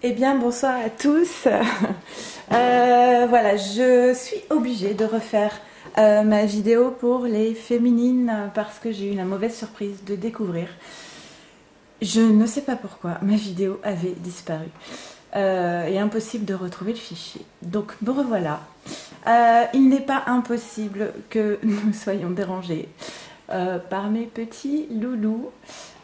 Eh bien, bonsoir à tous. Voilà, je suis obligée de refaire ma vidéo pour les féminines parce que j'ai eu la mauvaise surprise de découvrir. Je ne sais pas pourquoi, ma vidéo avait disparu. Et impossible de retrouver le fichier. Donc me revoilà. Il n'est pas impossible que nous soyons dérangés par mes petits loulous.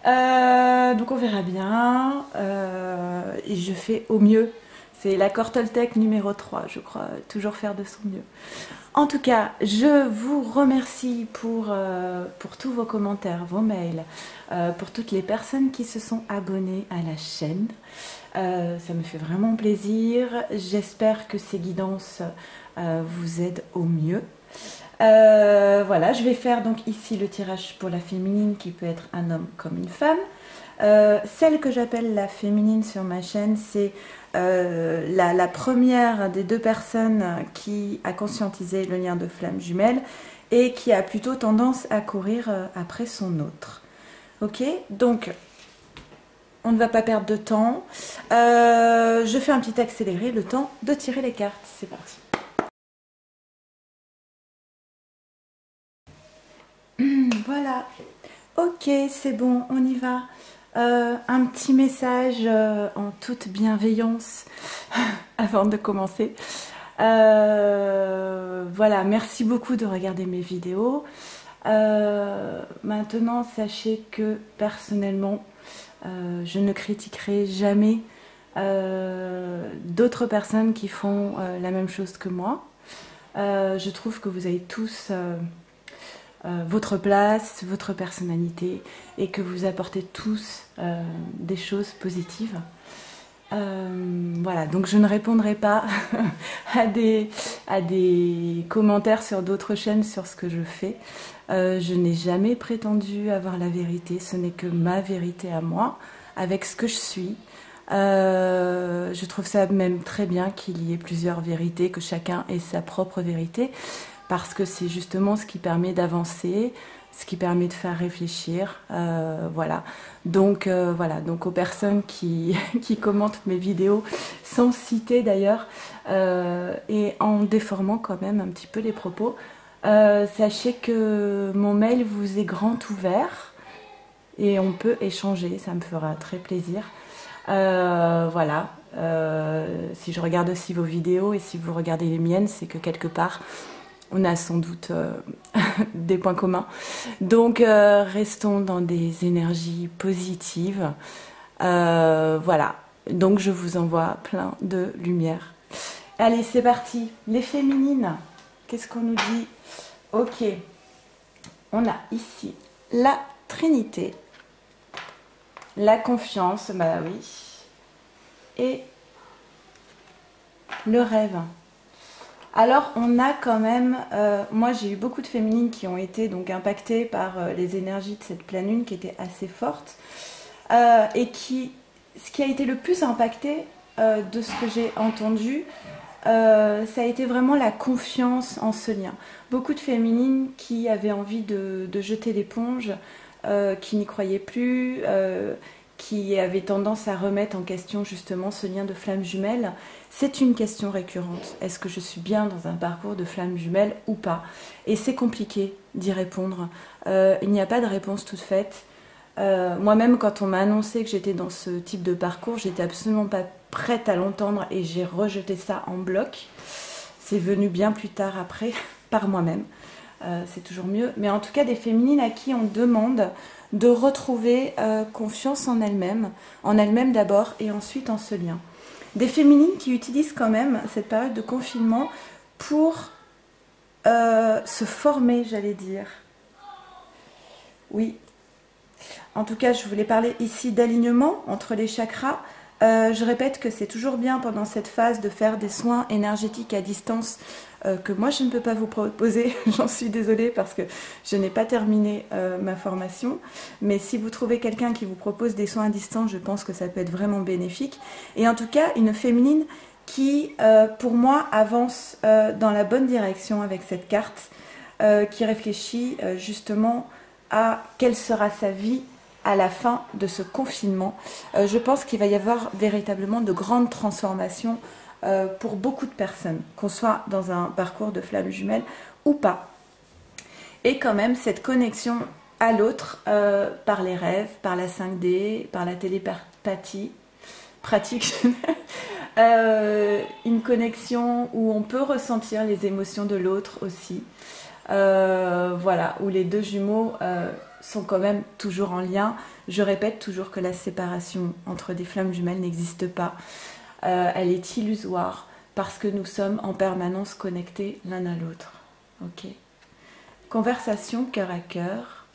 Donc on verra bien. Et je fais au mieux. C'est l'accord Toltec numéro 3, je crois. Toujours faire de son mieux. En tout cas, je vous remercie pour tous vos commentaires, vos mails, pour toutes les personnes qui se sont abonnées à la chaîne. Ça me fait vraiment plaisir. J'espère que ces guidances vous aident au mieux. Voilà, je vais faire donc ici le tirage pour la féminine qui peut être un homme comme une femme. Celle que j'appelle la féminine sur ma chaîne, c'est la première des deux personnes qui a conscientisé le lien de flamme jumelle et qui a plutôt tendance à courir après son autre. Ok, donc on ne va pas perdre de temps. Je fais un petit accéléré, le temps de tirer les cartes. C'est parti. Voilà. Ok, c'est bon, on y va. Un petit message en toute bienveillance avant de commencer. Voilà, merci beaucoup de regarder mes vidéos. Maintenant, sachez que personnellement, je ne critiquerai jamais d'autres personnes qui font la même chose que moi. Je trouve que vous avez tous votre place, votre personnalité et que vous apportez tous des choses positives. Voilà, donc je ne répondrai pas à des commentaires sur d'autres chaînes sur ce que je fais. Je n'ai jamais prétendu avoir la vérité, ce n'est que ma vérité à moi, avec ce que je suis. Je trouve ça même très bien qu'il y ait plusieurs vérités, que chacun ait sa propre vérité, parce que c'est justement ce qui permet d'avancer, ce qui permet de faire réfléchir, voilà. Donc voilà, donc aux personnes qui commentent mes vidéos sans citer d'ailleurs et en déformant quand même un petit peu les propos, sachez que mon mail vous est grand ouvert et on peut échanger, ça me fera très plaisir. Voilà, si je regarde aussi vos vidéos et si vous regardez les miennes, c'est que quelque part on a sans doute des points communs. Donc restons dans des énergies positives. Voilà, donc je vous envoie plein de lumière. Allez, c'est parti. Les féminines, qu'est-ce qu'on nous dit? Ok, on a ici la Trinité, la confiance, bah oui, et le rêve. Alors on a quand même, moi j'ai eu beaucoup de féminines qui ont été donc impactées par les énergies de cette pleine lune qui était assez forte et ce qui a été le plus impacté de ce que j'ai entendu, ça a été vraiment la confiance en ce lien. Beaucoup de féminines qui avaient envie de jeter l'éponge, qui n'y croyaient plus, qui avaient tendance à remettre en question justement ce lien de flamme jumelle. C'est une question récurrente. Est-ce que je suis bien dans un parcours de flamme jumelle ou pas? Et c'est compliqué d'y répondre. Il n'y a pas de réponse toute faite. Moi-même, quand on m'a annoncé que j'étais dans ce type de parcours, j'étais absolument pas prête à l'entendre et j'ai rejeté ça en bloc. C'est venu bien plus tard après, par moi-même. C'est toujours mieux. Mais en tout cas, des féminines à qui on demande de retrouver confiance en elles-mêmes d'abord et ensuite en ce lien. Des féminines qui utilisent quand même cette période de confinement pour se former, j'allais dire. Oui. En tout cas, je voulais parler ici d'alignement entre les chakras. Je répète que c'est toujours bien pendant cette phase de faire des soins énergétiques à distance que moi je ne peux pas vous proposer, j'en suis désolée parce que je n'ai pas terminé ma formation, mais si vous trouvez quelqu'un qui vous propose des soins à distance, je pense que ça peut être vraiment bénéfique. Et en tout cas, une féminine qui, pour moi, avance dans la bonne direction avec cette carte, qui réfléchit justement à quelle sera sa vie à la fin de ce confinement. Je pense qu'il va y avoir véritablement de grandes transformations pour beaucoup de personnes, qu'on soit dans un parcours de flamme jumelle ou pas. Et quand même cette connexion à l'autre par les rêves, par la 5D, par la télépathie pratique, une connexion où on peut ressentir les émotions de l'autre aussi. Voilà, où les deux jumeaux sont quand même toujours en lien. Je répète toujours que la séparation entre des flammes jumelles n'existe pas. Elle est illusoire parce que nous sommes en permanence connectés l'un à l'autre. Ok. Conversation cœur à cœur.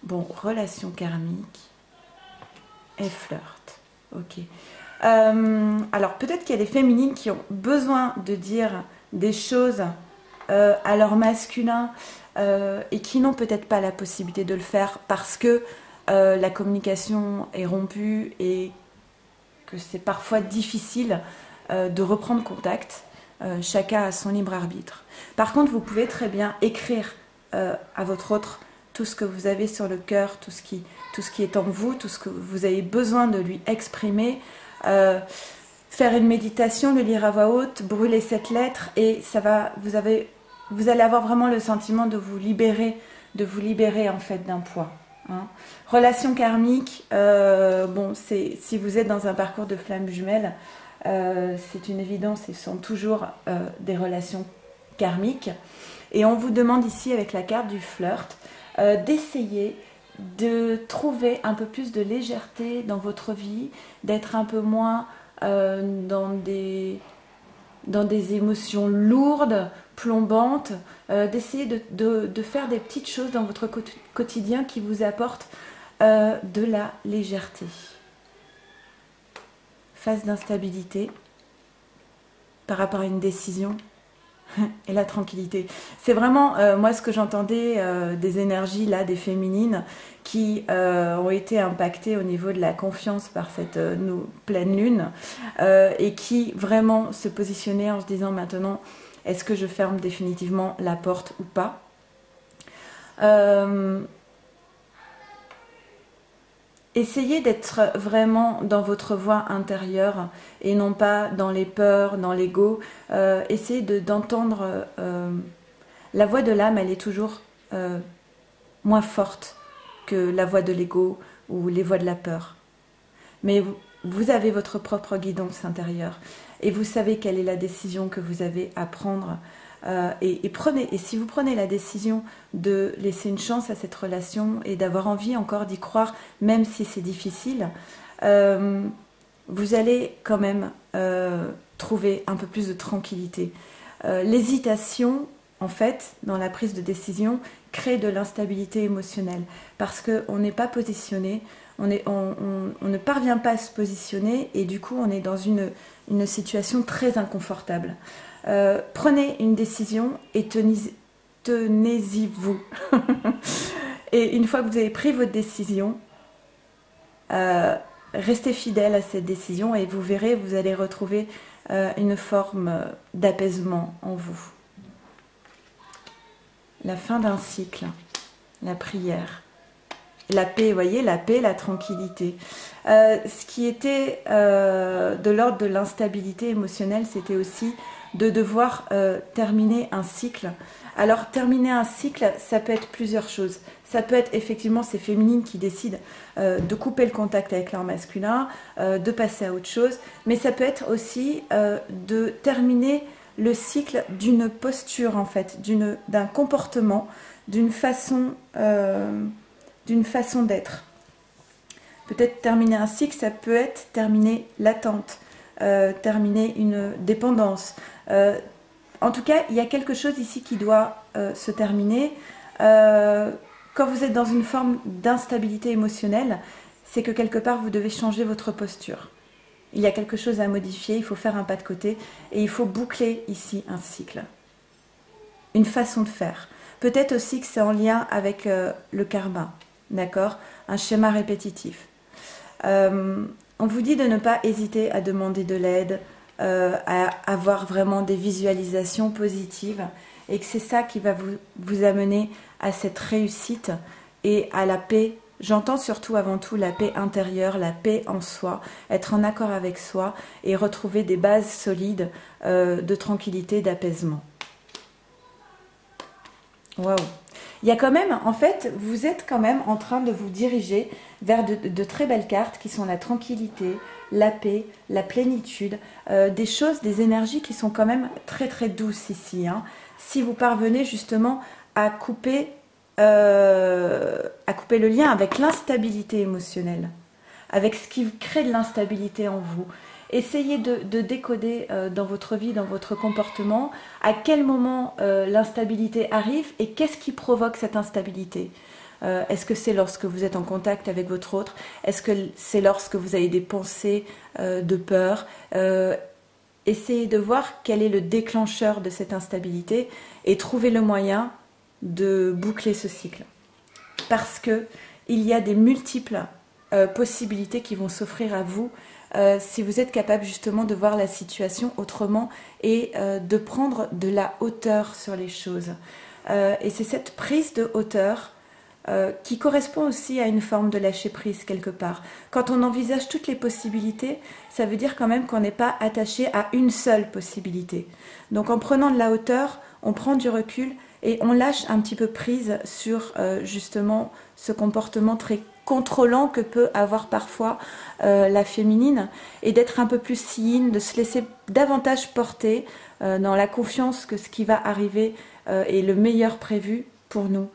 Bon, relation karmique et flirt. Ok. Alors peut-être qu'il y a des féminines qui ont besoin de dire des choses à leur masculin et qui n'ont peut-être pas la possibilité de le faire parce que la communication est rompue et que c'est parfois difficile de reprendre contact. Chacun a son libre arbitre. Par contre, vous pouvez très bien écrire à votre autre tout ce que vous avez sur le cœur, tout ce qui est en vous, tout ce que vous avez besoin de lui exprimer. Faire une méditation, le lire à voix haute, brûler cette lettre et ça va, vous allez avoir vraiment le sentiment de vous libérer en fait d'un poids. Hein. Relation karmique, bon, si vous êtes dans un parcours de flamme jumelle, c'est une évidence, ce sont toujours des relations karmiques. Et on vous demande ici avec la carte du flirt d'essayer de trouver un peu plus de légèreté dans votre vie, d'être un peu moins dans des émotions lourdes, plombantes, d'essayer de faire des petites choses dans votre quotidien qui vous apportent de la légèreté. Phase d'instabilité par rapport à une décision et la tranquillité. C'est vraiment, moi, ce que j'entendais des énergies, là, des féminines qui ont été impactées au niveau de la confiance par cette pleine lune et qui vraiment se positionnaient en se disant maintenant, est-ce que je ferme définitivement la porte ou pas ? Essayez d'être vraiment dans votre voix intérieure et non pas dans les peurs, dans l'ego. Essayez d'entendre la voix de l'âme, elle est toujours moins forte que la voix de l'ego ou les voix de la peur. Mais vous avez votre propre guidance intérieure et vous savez quelle est la décision que vous avez à prendre. Et si vous prenez la décision de laisser une chance à cette relation et d'avoir envie encore d'y croire, même si c'est difficile, vous allez quand même trouver un peu plus de tranquillité. L'hésitation, en fait, dans la prise de décision, crée de l'instabilité émotionnelle parce qu'on n'est pas positionné, on ne parvient pas à se positionner et du coup on est dans une situation très inconfortable. Prenez une décision et tenez-y vous. Et une fois que vous avez pris votre décision, restez fidèle à cette décision et vous verrez, vous allez retrouver une forme d'apaisement en vous. La fin d'un cycle, la prière, la paix, vous voyez, la paix, la tranquillité. Ce qui était de l'ordre de l'instabilité émotionnelle, c'était aussi de devoir terminer un cycle. Alors, terminer un cycle, ça peut être plusieurs choses. Ça peut être effectivement ces féminines qui décident de couper le contact avec leur masculin, de passer à autre chose, mais ça peut être aussi de terminer le cycle d'une posture, en fait, d'un comportement, d'une façon d'être. Peut-être terminer un cycle, ça peut être terminer l'attente, terminer une dépendance. En tout cas, il y a quelque chose ici qui doit se terminer. Quand vous êtes dans une forme d'instabilité émotionnelle, c'est que quelque part, vous devez changer votre posture. Il y a quelque chose à modifier, il faut faire un pas de côté et il faut boucler ici un cycle. Une façon de faire. Peut-être aussi que c'est en lien avec le karma, d'accord ? Un schéma répétitif. On vous dit de ne pas hésiter à demander de l'aide, à avoir vraiment des visualisations positives et que c'est ça qui va vous amener à cette réussite et à la paix J'entends surtout avant tout la paix intérieure, la paix en soi, être en accord avec soi et retrouver des bases solides de tranquillité, d'apaisement. Waouh! Il y a quand même, en fait, vous êtes quand même en train de vous diriger vers de très belles cartes qui sont la tranquillité, la paix, la plénitude, des choses, des énergies qui sont quand même très très douces ici. Hein. Si vous parvenez justement à couper le lien avec l'instabilité émotionnelle, avec ce qui crée de l'instabilité en vous. Essayez de décoder dans votre vie, dans votre comportement, à quel moment l'instabilité arrive et qu'est-ce qui provoque cette instabilité. Est-ce que c'est lorsque vous êtes en contact avec votre autre? Est-ce que c'est lorsque vous avez des pensées de peur? Essayez de voir quel est le déclencheur de cette instabilité et trouvez le moyen de boucler ce cycle. Parce que il y a des multiples possibilités qui vont s'offrir à vous si vous êtes capable justement de voir la situation autrement et de prendre de la hauteur sur les choses. Et c'est cette prise de hauteur qui correspond aussi à une forme de lâcher prise quelque part. Quand on envisage toutes les possibilités, ça veut dire quand même qu'on n'est pas attaché à une seule possibilité. Donc en prenant de la hauteur, on prend du recul et on lâche un petit peu prise sur justement ce comportement très contrôlant que peut avoir parfois la féminine et d'être un peu plus yin, de se laisser davantage porter dans la confiance que ce qui va arriver est le meilleur prévu pour nous.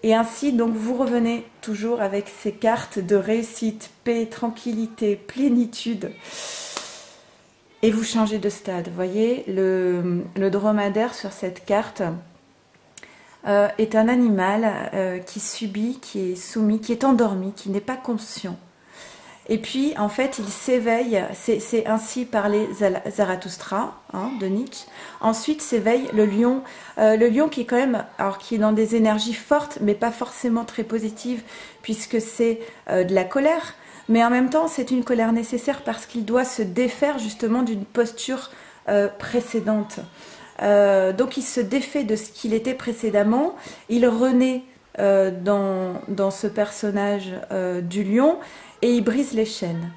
Et ainsi, donc, vous revenez toujours avec ces cartes de réussite, paix, tranquillité, plénitude. Et vous changez de stade. Vous voyez, le dromadaire sur cette carte est un animal qui subit, qui est soumis, qui est endormi, qui n'est pas conscient. Et puis, en fait, il s'éveille, c'est ainsi parlait Zarathustra, hein, de Nietzsche. Ensuite s'éveille le lion qui est quand même, alors qui est dans des énergies fortes, mais pas forcément très positives, puisque c'est de la colère. Mais en même temps, c'est une colère nécessaire parce qu'il doit se défaire justement d'une posture précédente. Donc il se défait de ce qu'il était précédemment, il renaît dans ce personnage du lion et il brise les chaînes.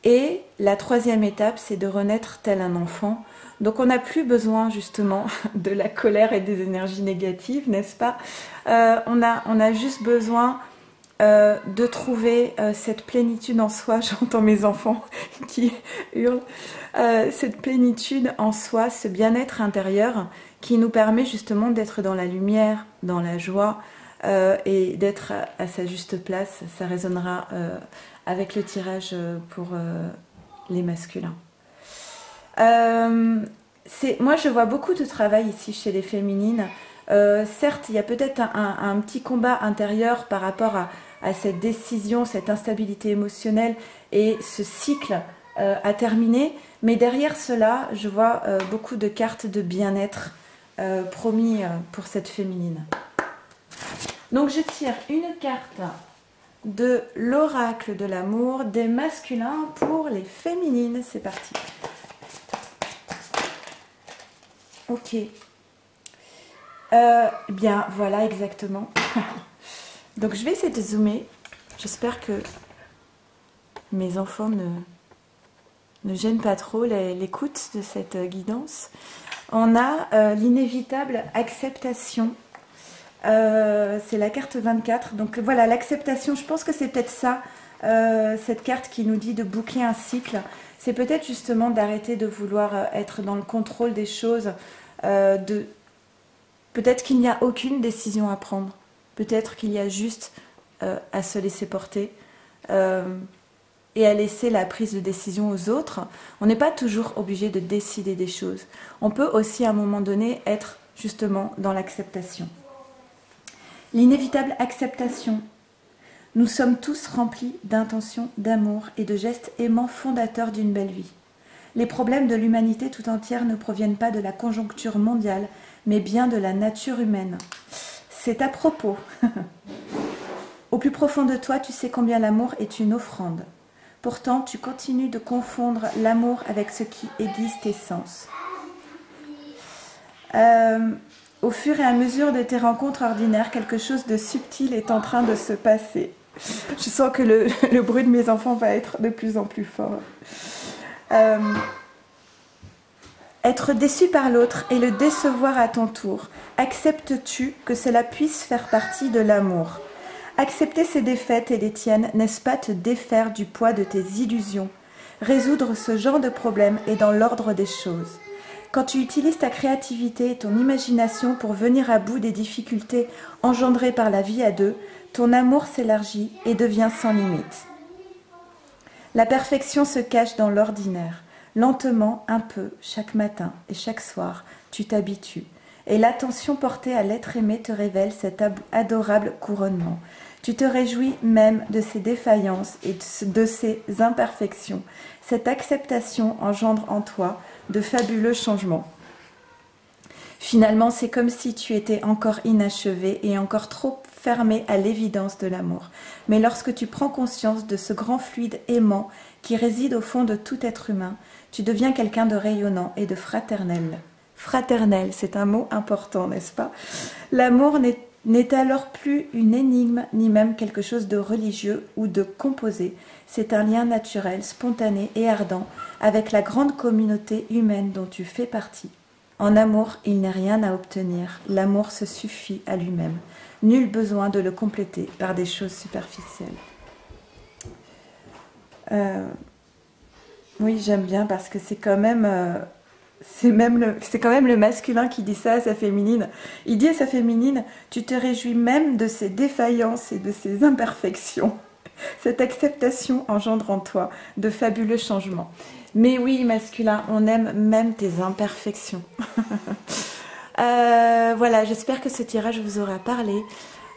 Et la troisième étape, c'est de renaître tel un enfant. Donc on n'a plus besoin justement de la colère et des énergies négatives, n'est-ce pas? On a juste besoin de trouver cette plénitude en soi. J'entends mes enfants qui hurlent. Cette plénitude en soi, ce bien-être intérieur qui nous permet justement d'être dans la lumière, dans la joie et d'être à sa juste place. Ça résonnera avec le tirage pour les masculins. Moi, je vois beaucoup de travail ici chez les féminines. Certes, il y a peut-être un petit combat intérieur par rapport à cette décision, cette instabilité émotionnelle et ce cycle à terminer. Mais derrière cela, je vois beaucoup de cartes de bien-être promis pour cette féminine. Donc, je tire une carte de l'oracle de l'amour des masculins pour les féminines. C'est parti. Ok. Bien, voilà exactement. Donc, je vais essayer de zoomer. J'espère que mes enfants ne gênent pas trop l'écoute de cette guidance. On a l'inévitable acceptation. C'est la carte 24. Donc, voilà, l'acceptation, je pense que c'est peut-être ça, cette carte qui nous dit de boucler un cycle. C'est peut-être justement d'arrêter de vouloir être dans le contrôle des choses. Peut-être qu'il n'y a aucune décision à prendre. Peut-être qu'il y a juste à se laisser porter et à laisser la prise de décision aux autres. On n'est pas toujours obligé de décider des choses. On peut aussi à un moment donné être justement dans l'acceptation. L'inévitable acceptation. Nous sommes tous remplis d'intentions, d'amour et de gestes aimants fondateurs d'une belle vie. Les problèmes de l'humanité tout entière ne proviennent pas de la conjoncture mondiale, mais bien de la nature humaine. C'est à propos. Au plus profond de toi, tu sais combien l'amour est une offrande. Pourtant, tu continues de confondre l'amour avec ce qui aiguise tes sens. Au fur et à mesure de tes rencontres ordinaires, quelque chose de subtil est en train de se passer. Je sens que le bruit de mes enfants va être de plus en plus fort. Être déçu par l'autre et le décevoir à ton tour. Acceptes-tu que cela puisse faire partie de l'amour? Accepter ses défaites et les tiennes, n'est-ce pas te défaire du poids de tes illusions? Résoudre ce genre de problème est dans l'ordre des choses. Quand tu utilises ta créativité et ton imagination pour venir à bout des difficultés engendrées par la vie à deux, ton amour s'élargit et devient sans limite. La perfection se cache dans l'ordinaire. Lentement, un peu, chaque matin et chaque soir, tu t'habitues. Et l'attention portée à l'être aimé te révèle cet adorable couronnement. Tu te réjouis même de ses défaillances et de ses imperfections. Cette acceptation engendre en toi de fabuleux changements. Finalement, c'est comme si tu étais encore inachevé et encore trop fermé à l'évidence de l'amour. Mais lorsque tu prends conscience de ce grand fluide aimant qui réside au fond de tout être humain, tu deviens quelqu'un de rayonnant et de fraternel. Fraternel, c'est un mot important, n'est-ce pas? L'amour n'est alors plus une énigme, ni même quelque chose de religieux ou de composé. C'est un lien naturel, spontané et ardent avec la grande communauté humaine dont tu fais partie. En amour, il n'est rien à obtenir. L'amour se suffit à lui-même. Nul besoin de le compléter par des choses superficielles. Oui, j'aime bien parce que c'est quand même... c'est quand même le masculin qui dit ça à sa féminine. Il dit à sa féminine, tu te réjouis même de ses défaillances et de ses imperfections. Cette acceptation engendre en toi de fabuleux changements. Mais oui, masculin, on aime même tes imperfections. Voilà, j'espère que ce tirage vous aura parlé.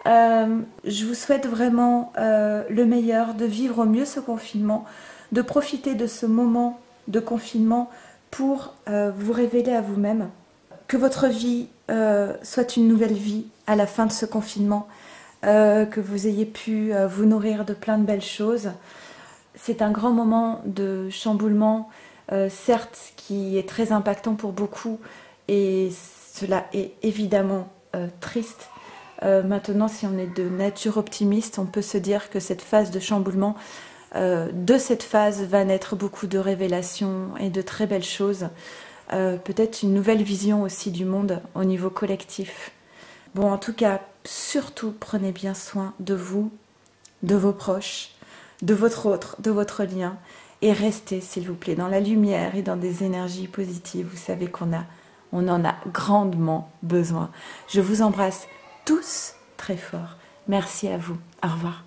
Je vous souhaite vraiment le meilleur, de vivre au mieux ce confinement, de profiter de ce moment de confinement pour vous révéler à vous-même, que votre vie soit une nouvelle vie à la fin de ce confinement, que vous ayez pu vous nourrir de plein de belles choses. C'est un grand moment de chamboulement, certes qui est très impactant pour beaucoup, et cela est évidemment triste. Maintenant, si on est de nature optimiste, on peut se dire que cette phase de chamboulement, de cette phase va naître beaucoup de révélations et de très belles choses. Peut-être une nouvelle vision aussi du monde au niveau collectif. Bon, en tout cas, surtout prenez bien soin de vous, de vos proches, de votre autre, de votre lien, et restez, s'il vous plaît, dans la lumière et dans des énergies positives. Vous savez on en a grandement besoin. Je vous embrasse tous très fort. Merci à vous. Au revoir.